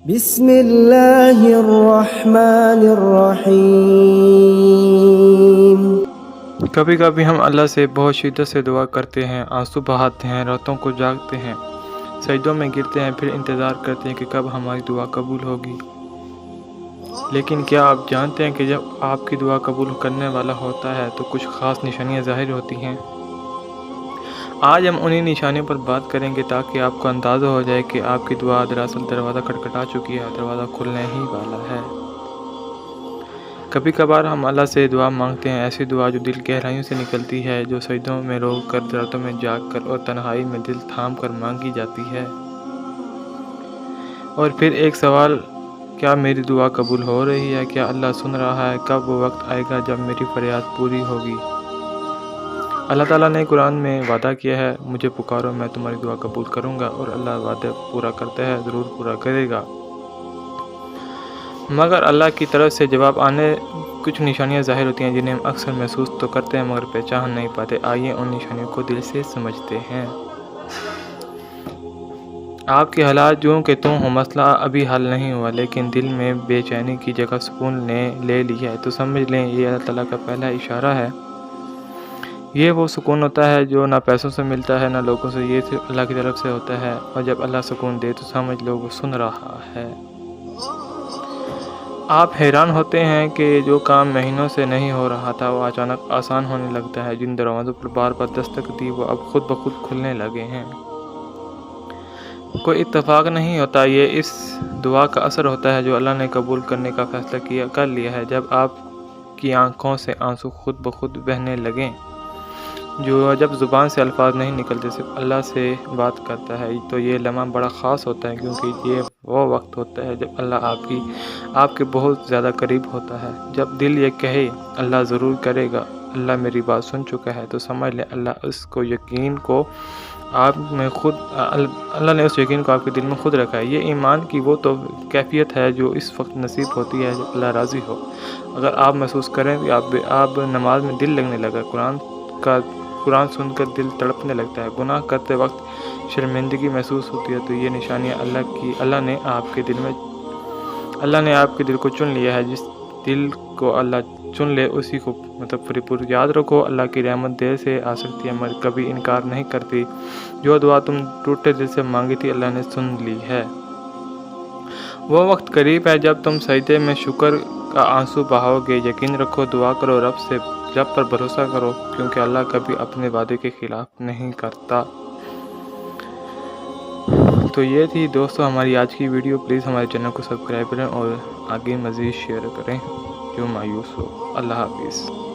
بسم اللہ الرحمن الرحیم۔ کبھی کبھی ہم اللہ سے بہت شدت سے دعا کرتے ہیں، آنسو بہاتے ہیں، راتوں کو جاگتے ہیں، سجدوں میں گرتے ہیں، پھر انتظار کرتے ہیں کہ کب ہماری دعا قبول ہوگی۔ لیکن کیا آپ جانتے ہیں کہ جب آپ کی دعا قبول کرنے والا ہوتا ہے تو کچھ خاص نشانیاں ظاہر ہوتی ہیں؟ آج ہم انہی نشانیوں پر بات کریں گے تاکہ آپ کو اندازہ ہو جائے کہ آپ کی دعا دراصل دروازہ کھٹکھٹا چکی ہے، دروازہ کھلنے ہی والا ہے۔ کبھی کبھار ہم اللہ سے دعا مانگتے ہیں، ایسی دعا جو دل گہرائیوں سے نکلتی ہے، جو سجدوں میں رو کر، راتوں میں جاگ کر اور تنہائی میں دل تھام کر مانگی جاتی ہے۔ اور پھر ایک سوال، کیا میری دعا قبول ہو رہی ہے؟ کیا اللہ سن رہا ہے؟ کب وہ وقت آئے گا جب میری فریاد پوری ہوگی؟ اللہ تعالیٰ نے قرآن میں وعدہ کیا ہے، مجھے پکارو میں تمہاری دعا قبول کروں گا، اور اللہ وعدہ پورا کرتا ہے، ضرور پورا کرے گا۔ مگر اللہ کی طرف سے جواب آنے کچھ نشانیاں ظاہر ہوتی ہیں جنہیں ہم اکثر محسوس تو کرتے ہیں مگر پہچان نہیں پاتے۔ آئیے ان نشانیوں کو دل سے سمجھتے ہیں۔ آپ کے حالات جو کہ تم ہو، مسئلہ ابھی حل نہیں ہوا لیکن دل میں بے چینی کی جگہ سکون نے لے لی ہے، تو سمجھ لیں یہ اللہ تعالیٰ کا پہلا اشارہ ہے۔ یہ وہ سکون ہوتا ہے جو نہ پیسوں سے ملتا ہے نہ لوگوں سے، یہ صرف اللہ کی طرف سے ہوتا ہے، اور جب اللہ سکون دے تو سمجھ لو وہ سن رہا ہے۔ آپ حیران ہوتے ہیں کہ جو کام مہینوں سے نہیں ہو رہا تھا وہ اچانک آسان ہونے لگتا ہے، جن دروازوں پر بار بار دستک دی وہ اب خود بخود کھلنے لگے ہیں۔ کوئی اتفاق نہیں ہوتا، یہ اس دعا کا اثر ہوتا ہے جو اللہ نے قبول کرنے کا فیصلہ کر لیا ہے۔ جب آپ کی آنکھوں سے آنسو خود بخود بہنے لگیں، جب زبان سے الفاظ نہیں نکلتے، صرف اللہ سے بات کرتا ہے، تو یہ لمحہ بڑا خاص ہوتا ہے، کیونکہ یہ وہ وقت ہوتا ہے جب اللہ آپ کے بہت زیادہ قریب ہوتا ہے۔ جب دل یہ کہے اللہ ضرور کرے گا، اللہ میری بات سن چکا ہے، تو سمجھ لیں اللہ نے اس یقین کو آپ کے دل میں خود رکھا ہے۔ یہ ایمان کی وہ تو کیفیت ہے جو اس وقت نصیب ہوتی ہے جب اللہ راضی ہو۔ اگر آپ محسوس کریں کہ آپ نماز میں دل لگنے لگا، قرآن سن کر دل تڑپنے لگتا ہے، گناہ کرتے وقت شرمندگی محسوس ہوتی ہے، تو یہ نشانیاں اللہ نے آپ کے دل کو چن لیا ہے۔ جس دل کو اللہ چن لے اسی کو پور یاد رکھو، اللہ کی رحمت دیر سے آ سکتی ہے مگر کبھی انکار نہیں کرتی۔ جو دعا تم ٹوٹے دل سے مانگی تھی اللہ نے سن لی ہے۔ وہ وقت قریب ہے جب تم سجدے میں شکر کا آنسو بہاؤ گے۔ یقین رکھو، دعا کرو، رب پر بھروسہ کرو، کیونکہ اللہ کبھی اپنے وعدے کے خلاف نہیں کرتا۔ تو یہ تھی دوستو ہماری آج کی ویڈیو۔ پلیز ہمارے چینل کو سبسکرائب کریں اور آگے مزید شیئر کریں جو مایوس ہو۔ اللہ حافظ۔